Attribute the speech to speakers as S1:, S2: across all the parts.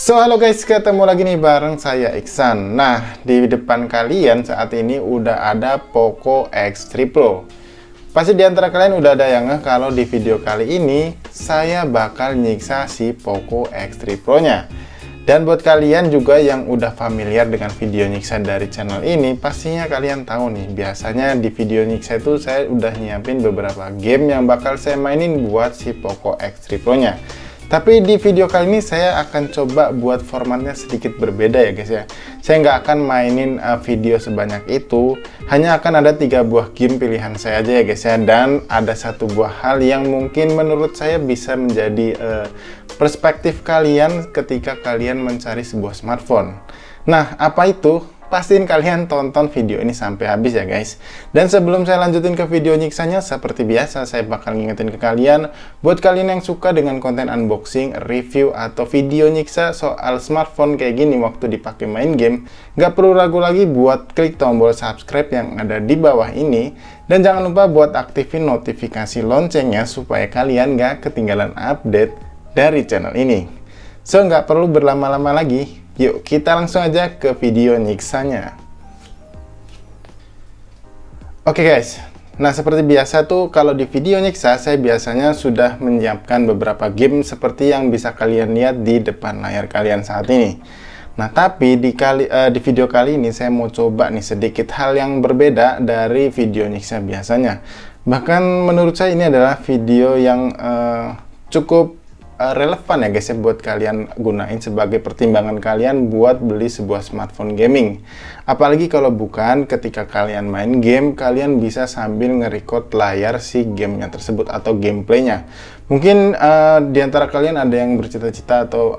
S1: Halo guys, ketemu lagi nih bareng saya Iksan. Nah, di depan kalian saat ini udah ada Poco X3 Pro. Pasti di antara kalian udah ada yang ngeh kalau di video kali ini saya bakal nyiksa si Poco X3 Pro nya. Dan buat kalian juga yang udah familiar dengan video nyiksa dari channel ini, pastinya kalian tahu nih, biasanya di video nyiksa itu saya udah nyiapin beberapa game yang bakal saya mainin buat si Poco X3 Pro nya. Tapi di video kali ini saya akan coba buat formatnya sedikit berbeda ya guys ya. Saya nggak akan mainin video sebanyak itu, hanya akan ada 3 buah game pilihan saya aja ya guys ya. Dan ada satu buah hal yang mungkin menurut saya bisa menjadi perspektif kalian ketika kalian mencari sebuah smartphone. Nah, apa itu? Pastiin kalian tonton video ini sampai habis ya guys. Dan sebelum saya lanjutin ke video nyiksanya, seperti biasa saya bakal ngingetin ke kalian, buat kalian yang suka dengan konten unboxing, review, atau video nyiksa soal smartphone kayak gini waktu dipakai main game, nggak perlu ragu lagi buat klik tombol subscribe yang ada di bawah ini. Dan jangan lupa buat aktifin notifikasi loncengnya supaya kalian nggak ketinggalan update dari channel ini. So, nggak perlu berlama-lama lagi. Yuk, kita langsung aja ke video nyiksanya. Oke guys, nah seperti biasa tuh kalau di video nyiksa saya biasanya sudah menyiapkan beberapa game seperti yang bisa kalian lihat di depan layar kalian saat ini. Nah tapi di video kali ini saya mau coba nih sedikit hal yang berbeda dari video nyiksa biasanya. Bahkan menurut saya ini adalah video yang cukup relevan ya guys ya buat kalian gunain sebagai pertimbangan kalian buat beli sebuah smartphone gaming. Apalagi kalau bukan ketika kalian main game, kalian bisa sambil nge-record layar si gamenya tersebut atau gameplaynya. Mungkin di antara kalian ada yang bercita-cita atau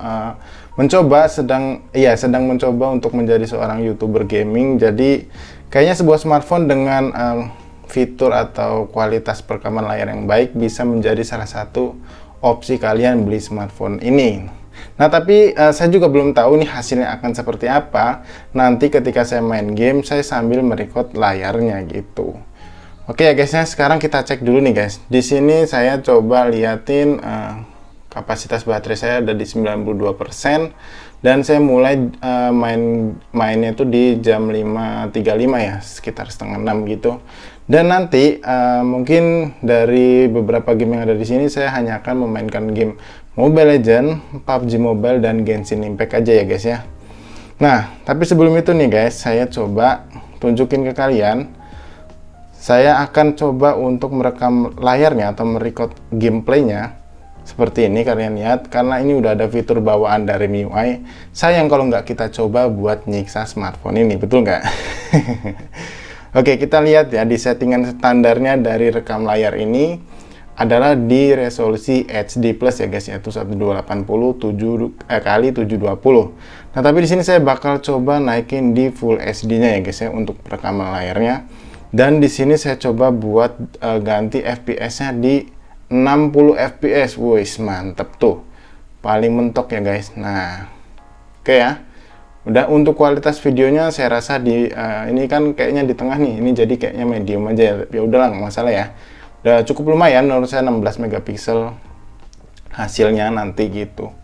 S1: sedang mencoba untuk menjadi seorang YouTuber gaming. Jadi kayaknya sebuah smartphone dengan fitur atau kualitas perekaman layar yang baik bisa menjadi salah satu opsi kalian beli smartphone ini. Nah tapi saya juga belum tahu nih hasilnya akan seperti apa nanti ketika saya main game saya sambil merecord layarnya gitu. Oke ya guys, sekarang kita cek dulu nih guys. Di sini saya coba liatin kapasitas baterai saya ada di 92% dan saya mulai mainnya itu di jam 5.35 ya, sekitar setengah 6 gitu. Dan nanti mungkin dari beberapa game yang ada di sini saya hanya akan memainkan game Mobile Legends, PUBG Mobile, dan Genshin Impact aja ya guys ya. Nah, tapi sebelum itu nih guys, saya coba tunjukin ke kalian. Saya akan coba untuk merekam layarnya atau merecord gameplaynya seperti ini kalian lihat, karena ini udah ada fitur bawaan dari MIUI. Sayang kalau nggak kita coba buat nyiksa smartphone ini, betul nggak? Oke, kita lihat ya di settingan standarnya dari rekam layar ini adalah di resolusi HD plus ya guys, yaitu 1280 kali 720. Nah, tapi di sini saya bakal coba naikin di Full HD-nya ya guys ya untuk rekaman layarnya. Dan di sini saya coba buat ganti FPS-nya di 60 fps. Wih, mantep tuh. Paling mentok ya guys. Nah, oke ya. Udah, untuk kualitas videonya saya rasa di ini kan kayaknya di tengah nih. Ini jadi kayaknya medium aja. Ya udahlah, nggak masalah ya. Udah cukup lumayan menurut saya, 16 megapiksel hasilnya nanti gitu.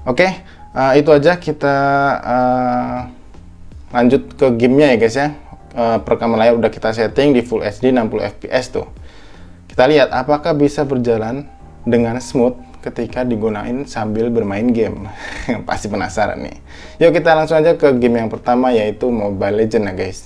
S1: Oke, itu aja, kita lanjut ke gamenya ya guys ya. Perekaman layar udah kita setting di Full HD 60 fps tuh. Kita lihat apakah bisa berjalan dengan smooth ketika digunain sambil bermain game. Pasti penasaran nih. Yuk kita langsung aja ke game yang pertama, yaitu Mobile Legends ya guys.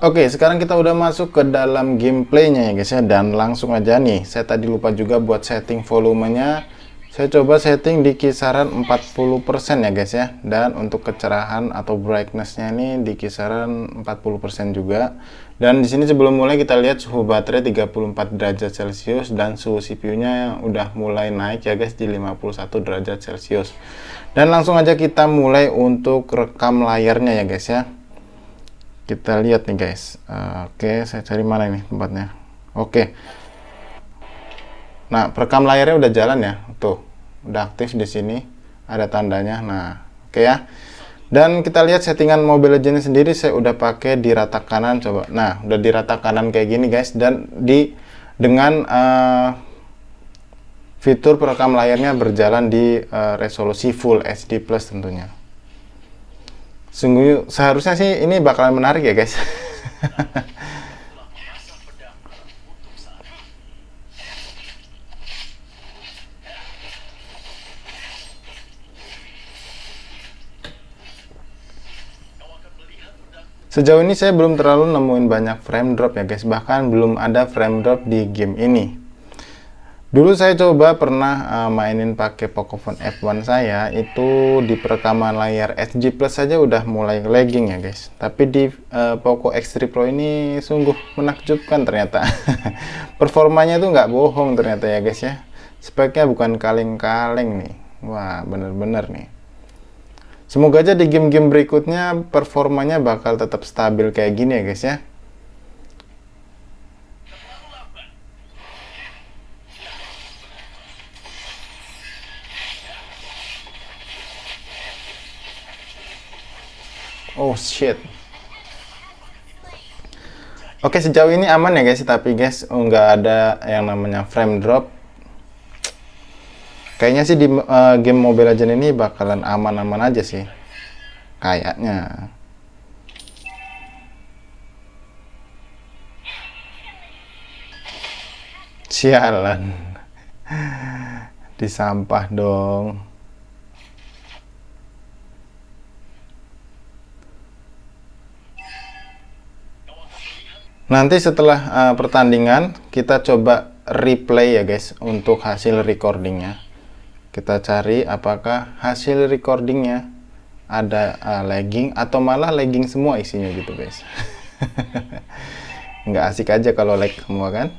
S1: Oke, sekarang kita udah masuk ke dalam gameplaynya ya guys ya. Dan langsung aja nih, saya tadi lupa juga buat setting volumenya. Saya coba setting di kisaran 40% ya guys ya. Dan untuk kecerahan atau brightness-nya ini di kisaran 40% juga. Dan di sini sebelum mulai kita lihat suhu baterai 34 derajat Celcius dan suhu CPU-nya udah mulai naik ya guys di 51 derajat Celcius. Dan langsung aja kita mulai untuk rekam layarnya ya guys ya. Kita lihat nih guys. Oke, saya cari mana ini tempatnya. Oke. Nah, perekam layarnya udah jalan ya. Tuh, udah aktif di sini. Ada tandanya. Nah, oke ya. Dan kita lihat settingan Mobile Legends sendiri saya udah pakai di rata kanan, coba. Nah, udah di rata kanan kayak gini guys, dan dengan fitur perekam layarnya berjalan di resolusi Full HD Plus tentunya. Sungguh seharusnya sih ini bakalan menarik ya guys. Sejauh ini saya belum terlalu nemuin banyak frame drop ya guys, bahkan belum ada frame drop di game ini. Dulu saya coba pernah mainin pakai Pocophone F1 saya, itu di perekaman layar HD Plus saja udah mulai lagging ya guys. Tapi di Poco X3 Pro ini sungguh menakjubkan ternyata. Performanya tuh nggak bohong ternyata ya guys ya. Speknya bukan kaleng-kaleng nih. Wah, bener-bener nih. Semoga aja di game-game berikutnya performanya bakal tetap stabil kayak gini ya guys ya. Oh shit. Oke, sejauh ini aman ya guys, tapi guys nggak ada yang namanya frame drop. Kayaknya sih di game Mobile Legends ini bakalan aman-aman aja sih. Kayaknya. Sialan. Di sampah dong. Nanti setelah pertandingan kita coba replay ya guys untuk hasil recordingnya. Kita cari apakah hasil recordingnya ada lagging atau malah lagging semua isinya gitu guys. Nggak asik aja kalau lag semua kan.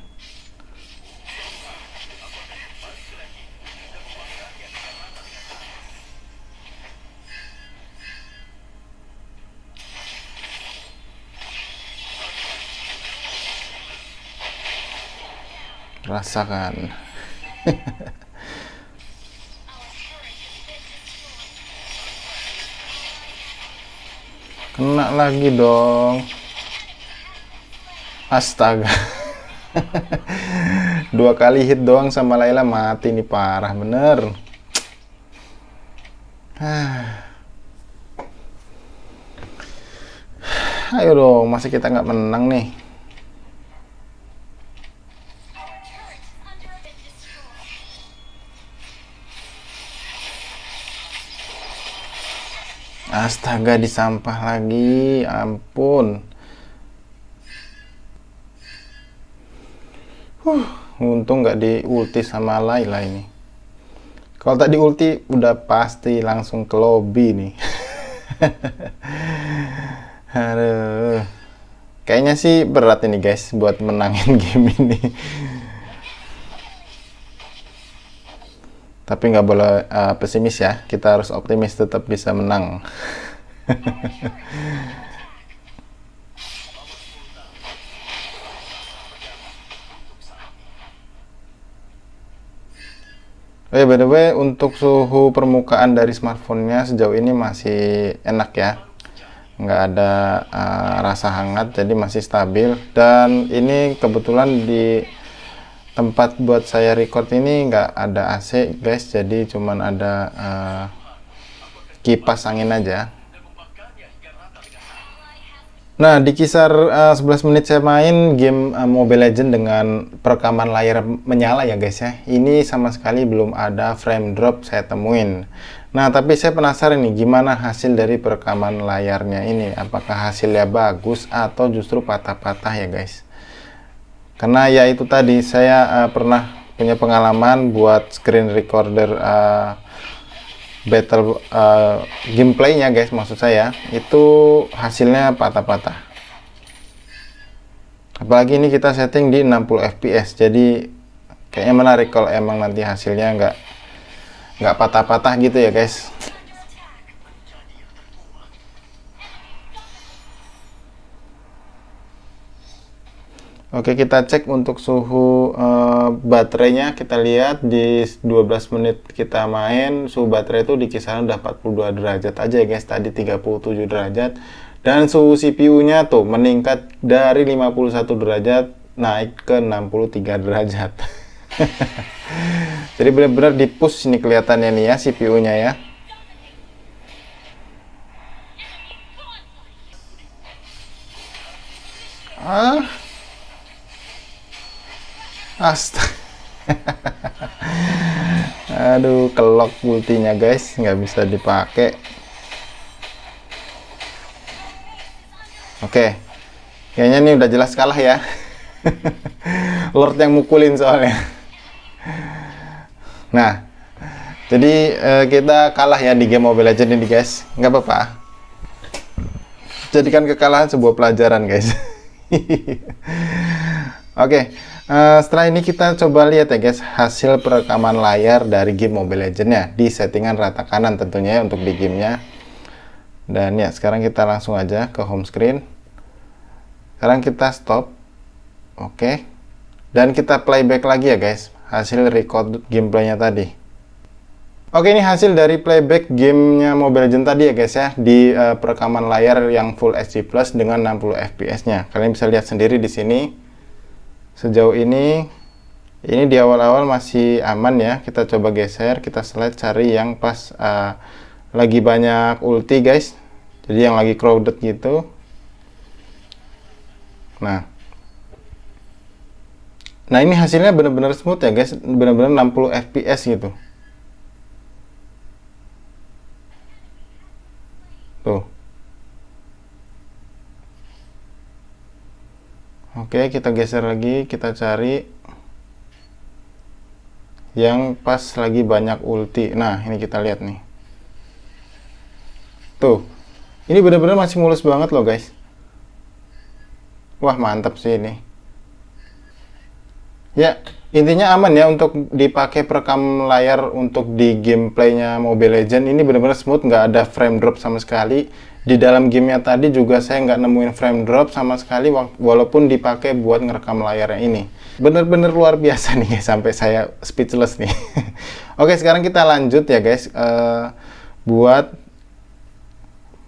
S1: Rasakan. Kena lagi dong. Astaga. 2 kali hit doang sama Layla mati nih, parah bener. Ayo dong, masih kita nggak menang nih. Astaga, disampah lagi, ampun. Untung nggak di ulti sama Layla ini. Kalau tadi ulti udah pasti langsung ke lobby nih. Aduh, kayaknya sih berat ini guys buat menangin game ini. Tapi nggak boleh pesimis ya, kita harus optimis, tetap bisa menang. Oh ya, by the way, untuk suhu permukaan dari smartphone-nya sejauh ini masih enak ya, nggak ada rasa hangat, jadi masih stabil. Dan ini kebetulan di tempat buat saya record ini nggak ada AC guys, jadi cuman ada kipas angin aja. Nah, di kisar 11 menit saya main game Mobile Legends dengan perekaman layar menyala ya guys ya, ini sama sekali belum ada frame drop saya temuin. Nah, tapi saya penasaran nih gimana hasil dari perekaman layarnya ini, apakah hasilnya bagus atau justru patah-patah ya guys. Karena ya itu tadi, saya pernah punya pengalaman buat screen recorder battle gameplaynya guys, maksud saya itu hasilnya patah-patah. Apalagi ini kita setting di 60 fps, jadi kayaknya menarik kalau emang nanti hasilnya nggak patah-patah gitu ya guys. Oke, kita cek untuk suhu baterainya. Kita lihat di 12 menit kita main, suhu baterai itu di kisaran udah 42 derajat aja ya guys, tadi 37 derajat. Dan suhu CPU-nya tuh meningkat dari 51 derajat naik ke 63 derajat. Jadi benar-benar di push ini kelihatannya nih ya CPU-nya ya. Astaga. Aduh, kelok ultinya guys, nggak bisa dipakai. Oke, kayaknya ini udah jelas kalah ya. Lord yang mukulin soalnya. Nah, jadi kita kalah ya di game Mobile Legends ini guys. Nggak apa-apa. Jadikan kekalahan sebuah pelajaran guys. Oke, setelah ini kita coba lihat ya guys hasil perekaman layar dari game Mobile Legends-nya di settingan rata kanan tentunya ya untuk di gamenya. Dan ya sekarang kita langsung aja ke home screen. Sekarang kita stop. Oke. Dan kita playback lagi ya guys hasil record gameplaynya tadi. Oke, ini hasil dari playback gamenya Mobile Legends tadi ya guys ya di perekaman layar yang Full HD Plus dengan 60 fps-nya. Kalian bisa lihat sendiri di sini. Sejauh ini di awal-awal masih aman ya. Kita coba geser, kita slide cari yang pas lagi banyak ulti guys. Jadi yang lagi crowded gitu. Nah ini hasilnya benar-benar smooth ya guys, benar-benar 60 fps gitu. Tuh. Oke, kita geser lagi, kita cari yang pas lagi banyak ulti. Nah, ini kita lihat nih. Tuh. Ini benar-benar masih mulus banget loh guys. Wah, mantap sih ini. Ya, intinya aman ya untuk dipakai perekam layar untuk di gameplaynya Mobile Legends. Ini benar-benar smooth, nggak ada frame drop sama sekali. Di dalam gamenya tadi juga saya nggak nemuin frame drop sama sekali walaupun dipakai buat ngerekam layarnya ini. Bener-bener luar biasa nih guys, sampai saya speechless nih. Oke, sekarang kita lanjut ya guys buat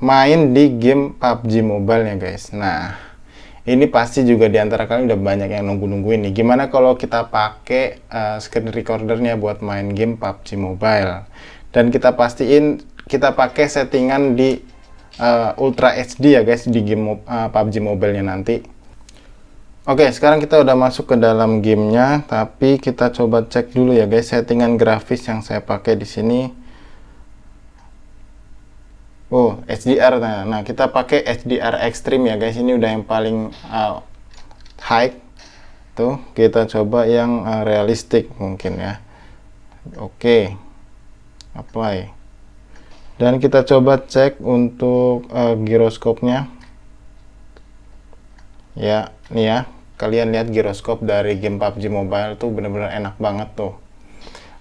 S1: main di game PUBG Mobile ya guys. Nah, ini pasti juga diantara kalian udah banyak yang nunggu-nungguin nih. Gimana kalau kita pakai screen recordernya buat main game PUBG Mobile? Dan kita pastiin kita pakai settingan di Ultra HD ya guys di game PUBG Mobile-nya nanti. Oke, sekarang kita udah masuk ke dalam gamenya, tapi kita coba cek dulu ya guys settingan grafis yang saya pakai di sini. Oh, HDR. Nah, kita pakai HDR Extreme ya guys. Ini udah yang paling high. Tuh, kita coba yang realistik mungkin ya. Oke. Apply. Dan kita coba cek untuk giroskopnya. Ya, nih ya. Kalian lihat giroskop dari game PUBG Mobile tuh bener-bener enak banget tuh.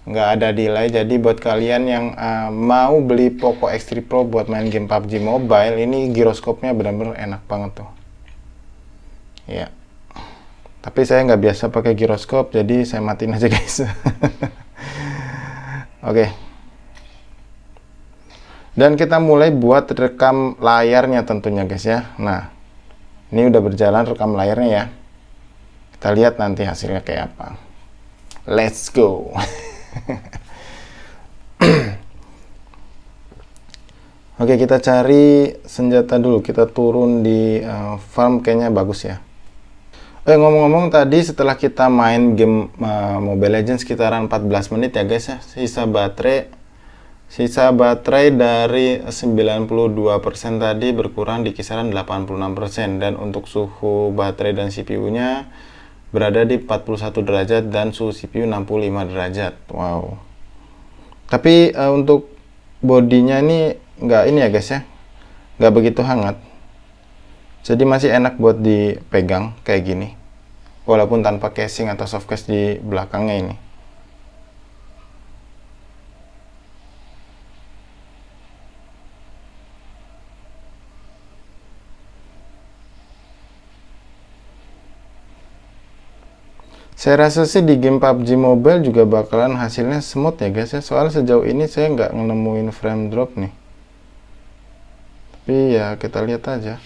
S1: Nggak ada delay, jadi buat kalian yang mau beli Poco X3 Pro buat main game PUBG Mobile, ini giroskopnya benar-benar enak banget tuh ya. Tapi saya nggak biasa pakai giroskop, jadi saya matiin aja guys. Oke. Dan kita mulai buat rekam layarnya tentunya guys ya. Nah, ini udah berjalan rekam layarnya ya. Kita lihat nanti hasilnya kayak apa. Let's go. Oke, kita cari senjata dulu. Kita turun di farm, kayaknya bagus ya. Ngomong-ngomong tadi setelah kita main game Mobile Legends sekitaran 14 menit ya guys ya, sisa baterai dari 92% tadi berkurang di kisaran 86%, dan untuk suhu baterai dan CPU-nya berada di 41 derajat dan suhu CPU 65 derajat. Wow. Tapi untuk bodinya ini nggak ini ya guys ya, nggak begitu hangat. Jadi masih enak buat dipegang kayak gini, walaupun tanpa casing atau soft case di belakangnya ini. Saya rasa sih di game PUBG Mobile juga bakalan hasilnya smooth ya guys ya. Soalnya sejauh ini saya nggak nemuin frame drop nih. Tapi ya kita lihat aja.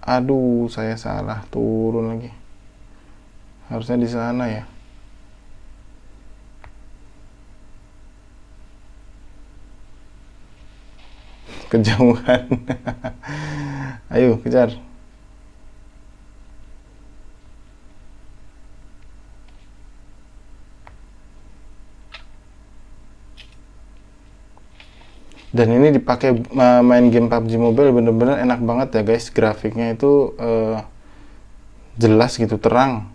S1: Aduh, saya salah turun lagi. Harusnya di sana ya. Kejauhan. Ayo, kejar. Dan ini dipakai main game PUBG Mobile bener-bener enak banget ya guys. Grafiknya itu jelas gitu, terang.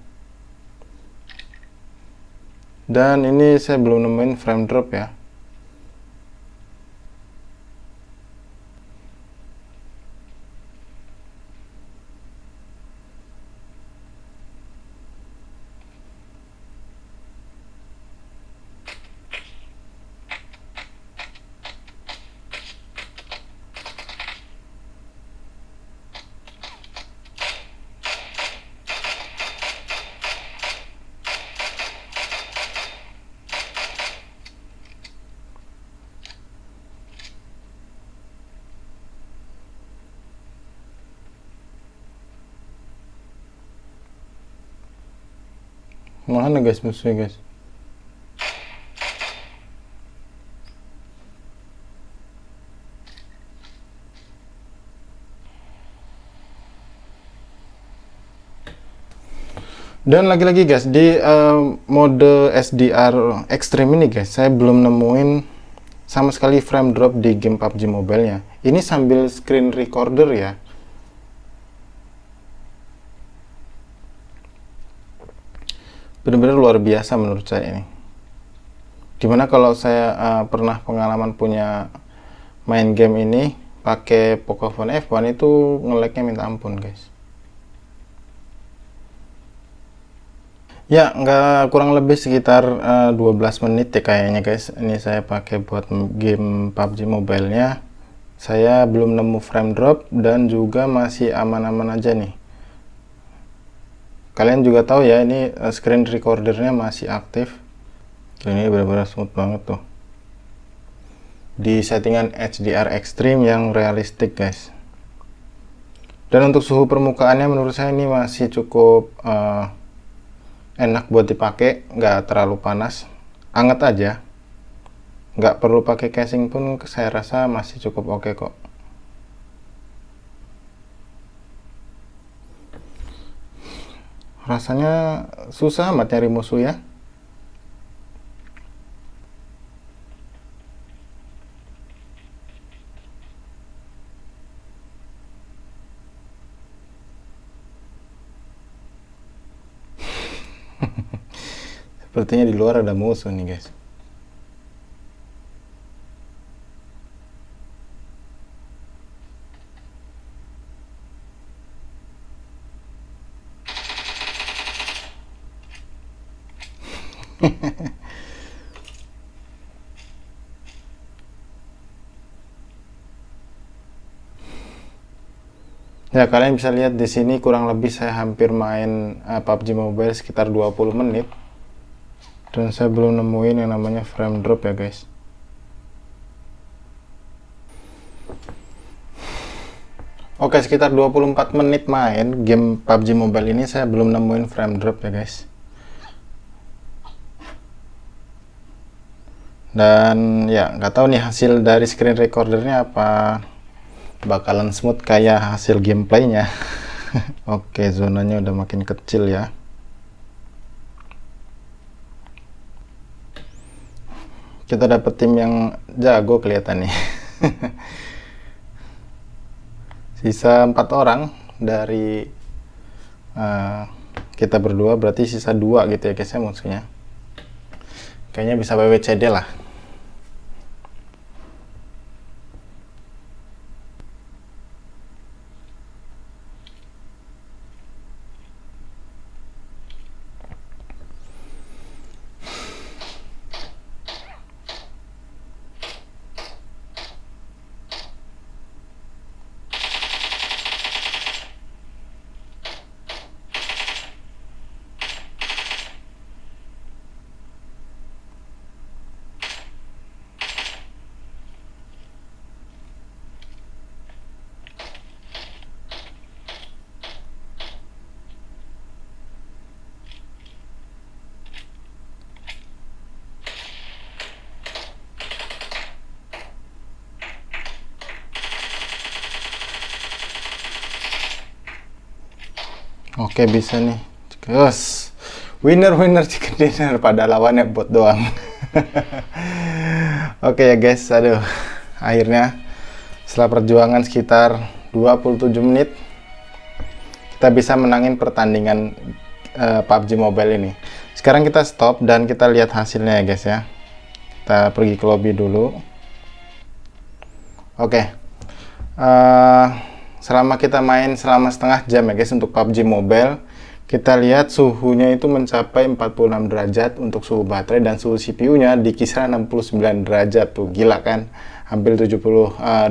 S1: Dan ini saya belum nemuin frame drop ya. Mana guys musuhnya guys? Dan lagi-lagi guys, di mode SDR Extreme ini guys, saya belum nemuin sama sekali frame drop di game PUBG Mobile-nya. Ini sambil screen recorder ya. Benar-benar luar biasa menurut saya ini. Dimana kalau saya pernah pengalaman punya main game ini pakai Pocophone F1 itu nge-lag-nya minta ampun guys. Ya, nggak kurang lebih sekitar 12 menit ya kayaknya guys. Ini saya pakai buat game PUBG Mobile-nya. Saya belum nemu frame drop dan juga masih aman-aman aja nih. Kalian juga tahu ya, ini screen recordernya masih aktif. Ini benar-benar smooth banget tuh. Di settingan HDR Extreme yang realistik guys. Dan untuk suhu permukaannya menurut saya ini masih cukup enak buat dipakai, nggak terlalu panas, anget aja, nggak perlu pakai casing pun saya rasa masih cukup oke kok. Rasanya susah amat nyari musuh ya. Sepertinya di luar ada musuh nih guys. Ya, kalian bisa lihat di sini kurang lebih saya hampir main PUBG Mobile sekitar 20 menit. Dan saya belum nemuin yang namanya frame drop ya guys. Oke, sekitar 24 menit main game PUBG Mobile ini saya belum nemuin frame drop ya guys. Dan ya nggak tahu nih hasil dari screen recordernya apa bakalan smooth kayak hasil gameplaynya. Oke, zonanya udah makin kecil ya. Kita dapat tim yang jago kelihatan nih. Sisa 4 orang dari kita berdua, berarti sisa 2 gitu ya guys ya musuhnya. Kayaknya bisa WWCD lah. Oke, bisa nih. Yes. Winner chicken dinner, pada lawannya bot doang. Oke ya guys, aduh. Akhirnya setelah perjuangan sekitar 27 menit kita bisa menangin pertandingan PUBG Mobile ini. Sekarang kita stop dan kita lihat hasilnya ya guys ya. Kita pergi ke lobby dulu. Oke. Selama kita main selama setengah jam ya guys untuk PUBG Mobile, kita lihat suhunya itu mencapai 46 derajat untuk suhu baterai, dan suhu CPU-nya di kisaran 69 derajat tuh, gila kan, hampir 70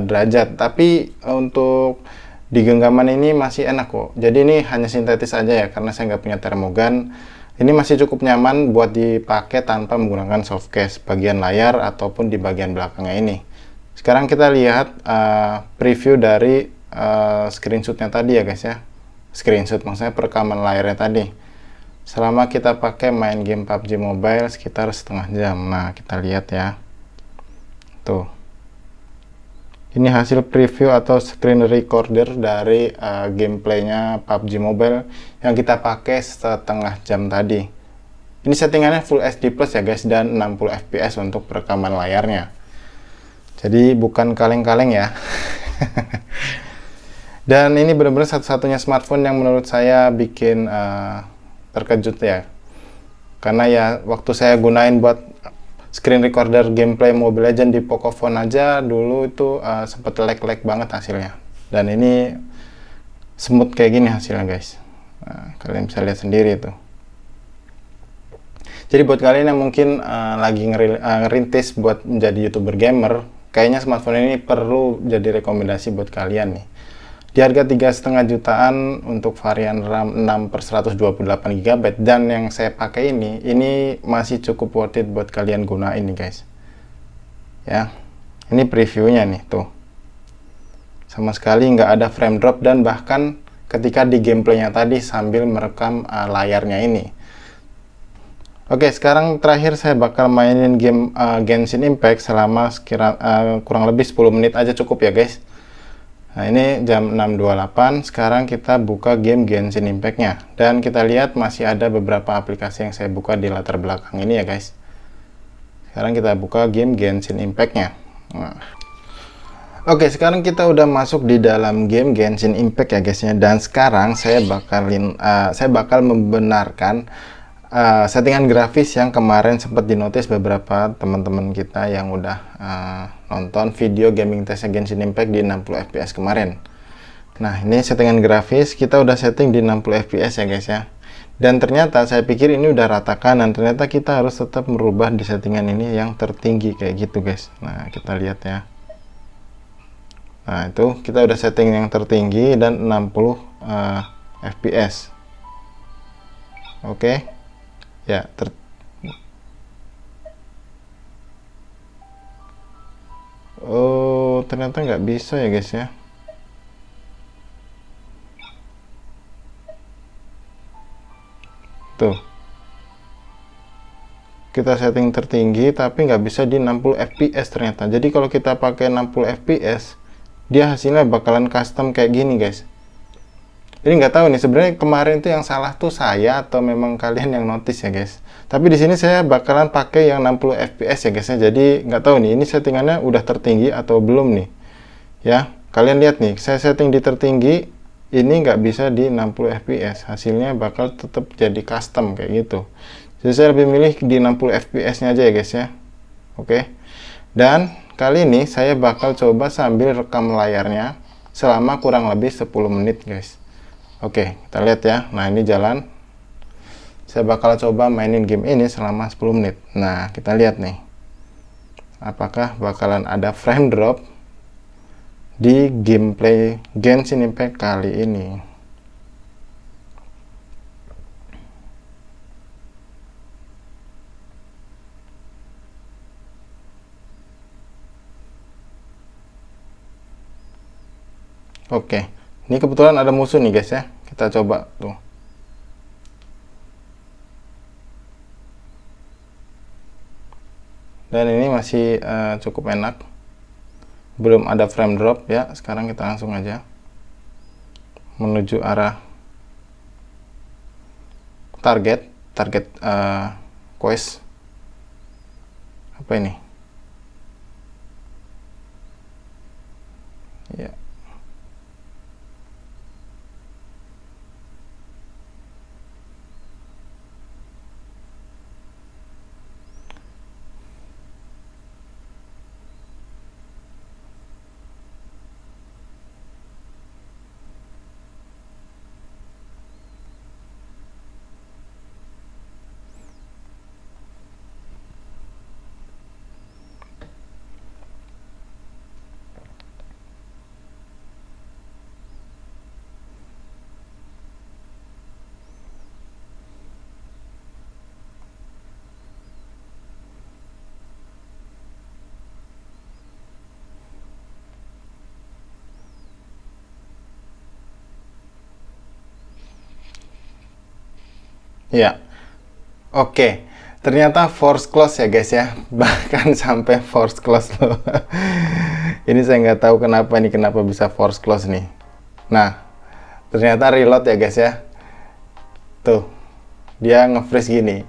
S1: derajat. Tapi untuk di genggaman ini masih enak kok. Jadi ini hanya sintetis aja ya, karena saya nggak punya termogan. Ini masih cukup nyaman buat dipakai tanpa menggunakan softcase bagian layar ataupun di bagian belakangnya ini. Sekarang kita lihat preview dari screenshotnya tadi ya guys ya. Screenshot maksudnya perekaman layarnya tadi. Selama kita pakai main game PUBG Mobile sekitar setengah jam. Nah, kita lihat ya. Tuh. Ini hasil preview atau screen recorder dari gameplaynya PUBG Mobile yang kita pakai setengah jam tadi. Ini settingannya Full HD Plus ya guys, dan 60 fps untuk perekaman layarnya. Jadi bukan kaleng-kaleng ya. Dan ini benar-benar satu-satunya smartphone yang menurut saya bikin terkejut ya. Karena ya waktu saya gunain buat screen recorder gameplay Mobile Legends di Pocophone aja dulu itu sempet lag-lag banget hasilnya. Dan ini smooth kayak gini hasilnya guys. Nah, kalian bisa lihat sendiri tuh. Jadi buat kalian yang mungkin lagi ngerintis buat menjadi YouTuber gamer, kayaknya smartphone ini perlu jadi rekomendasi buat kalian nih. Di harga 3,5 jutaan untuk varian RAM 6/128 GB, dan yang saya pakai ini masih cukup worth it buat kalian gunain nih guys. Ya, ini previewnya nih tuh. Sama sekali nggak ada frame drop, dan bahkan ketika di gameplaynya tadi sambil merekam layarnya ini. Oke, sekarang terakhir saya bakal mainin game Genshin Impact selama kurang lebih 10 menit aja cukup ya guys. Nah, ini jam 6.28. Sekarang kita buka game Genshin Impact-nya, dan kita lihat masih ada beberapa aplikasi yang saya buka di latar belakang ini ya guys. Sekarang kita buka game Genshin Impact-nya. Nah. Oke, sekarang kita udah masuk di dalam game Genshin Impact ya guysnya, dan sekarang saya bakal membenarkan settingan grafis yang kemarin sempat dinotis beberapa teman-teman kita yang udah nonton video gaming testnya Genshin Impact di 60 fps kemarin. Nah, ini settingan grafis kita udah setting di 60 fps ya guys ya. Dan ternyata saya pikir ini udah ratakan, dan ternyata kita harus tetap merubah di settingan ini yang tertinggi kayak gitu guys. Nah, kita lihat ya. Nah, itu kita udah setting yang tertinggi dan 60 fps. Oke. Ya, oh, ternyata nggak bisa ya guys ya. Tuh, kita setting tertinggi tapi nggak bisa di 60 fps ternyata. Jadi kalau kita pakai 60 fps, dia hasilnya bakalan custom kayak gini guys. Jadi nggak tahu nih sebenarnya kemarin itu yang salah tuh saya atau memang kalian yang notice ya guys. Tapi di sini saya bakalan pakai yang 60 fps ya guys ya. Jadi nggak tahu nih ini settingannya udah tertinggi atau belum nih. Ya, kalian lihat nih, saya setting di tertinggi, ini nggak bisa di 60 fps. Hasilnya bakal tetap jadi custom kayak gitu. Jadi saya lebih milih di 60 fps-nya aja ya guys ya. Oke. Dan kali ini saya bakal coba sambil rekam layarnya selama kurang lebih 10 menit guys. Oke, kita lihat ya. Nah, ini jalan. Saya bakal coba mainin game ini selama 10 menit. Nah, kita lihat nih. Apakah bakalan ada frame drop di gameplay Genshin Impact kali ini. Oke. Ini kebetulan ada musuh nih guys ya. Kita coba tuh. Dan ini masih cukup enak. Belum ada frame drop ya. Sekarang kita langsung aja menuju arah target quest. Apa ini? Ya. Ya, oke. Ternyata force close ya guys ya, bahkan sampai force close loh. Ini saya nggak tahu kenapa bisa force close nih. Nah, ternyata reload ya guys ya. Tuh, dia nge-freeze gini.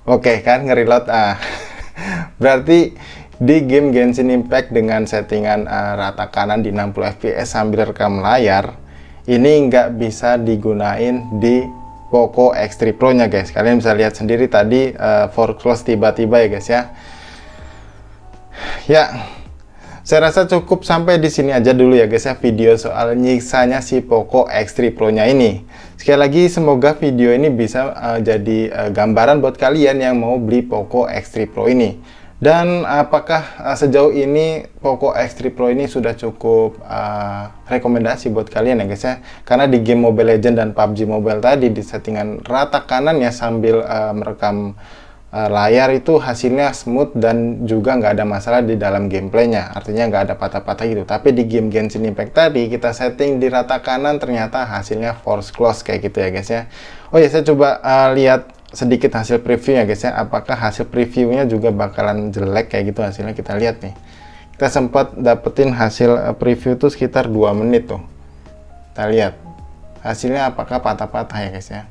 S1: Oke kan, nge-reload. Berarti di game Genshin Impact dengan settingan rata kanan di 60 fps sambil rekam layar, ini nggak bisa digunain di Poco X3 Pro nya guys. Kalian bisa lihat sendiri tadi force close tiba-tiba ya guys ya. Ya, saya rasa cukup sampai di sini aja dulu ya guys ya video soal nyiksanya si Poco X3 Pro nya ini. Sekali lagi semoga video ini bisa jadi gambaran buat kalian yang mau beli Poco X3 Pro ini. Dan apakah sejauh ini Poco X3 Pro ini sudah cukup rekomendasi buat kalian ya guys ya. Karena di game Mobile Legends dan PUBG Mobile tadi di settingan rata kanan ya sambil merekam layar itu hasilnya smooth dan juga nggak ada masalah di dalam gameplaynya. Artinya nggak ada patah-patah gitu. Tapi di game Genshin Impact tadi kita setting di rata kanan ternyata hasilnya force close kayak gitu ya guys ya. Oh ya, saya coba lihat sedikit hasil preview ya guys ya. Apakah hasil previewnya juga bakalan jelek kayak gitu hasilnya, kita lihat nih. Kita sempat dapetin hasil preview tuh sekitar 2 menit tuh. Kita lihat hasilnya apakah patah-patah ya guys ya.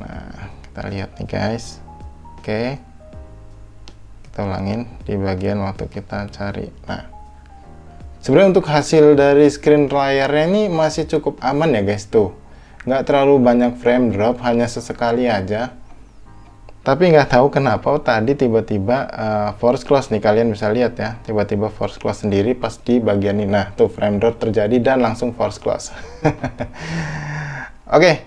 S1: Nah, kita lihat nih guys. Oke, kita ulangin di bagian waktu kita cari. Nah, sebenarnya untuk hasil dari screen layarnya ini masih cukup aman ya guys tuh. Nggak terlalu banyak frame drop, hanya sesekali aja. Tapi nggak tahu kenapa tadi tiba-tiba force close nih, kalian bisa lihat ya, tiba-tiba force close sendiri pas di bagian ini. Nah tuh frame drop terjadi dan langsung force close. Oke,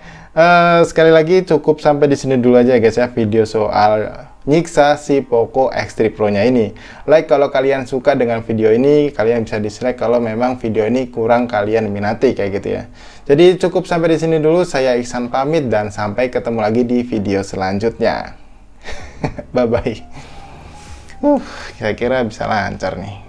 S1: sekali lagi cukup sampai di sini dulu aja guys ya video soal nyiksa si Poco X3 Pro nya ini. Like kalau kalian suka dengan video ini, kalian bisa dislike kalau memang video ini kurang kalian minati kayak gitu ya. Jadi cukup sampai di sini dulu, saya Ihsan pamit dan sampai ketemu lagi di video selanjutnya. Bye bye. Kira-kira bisa lancar nih.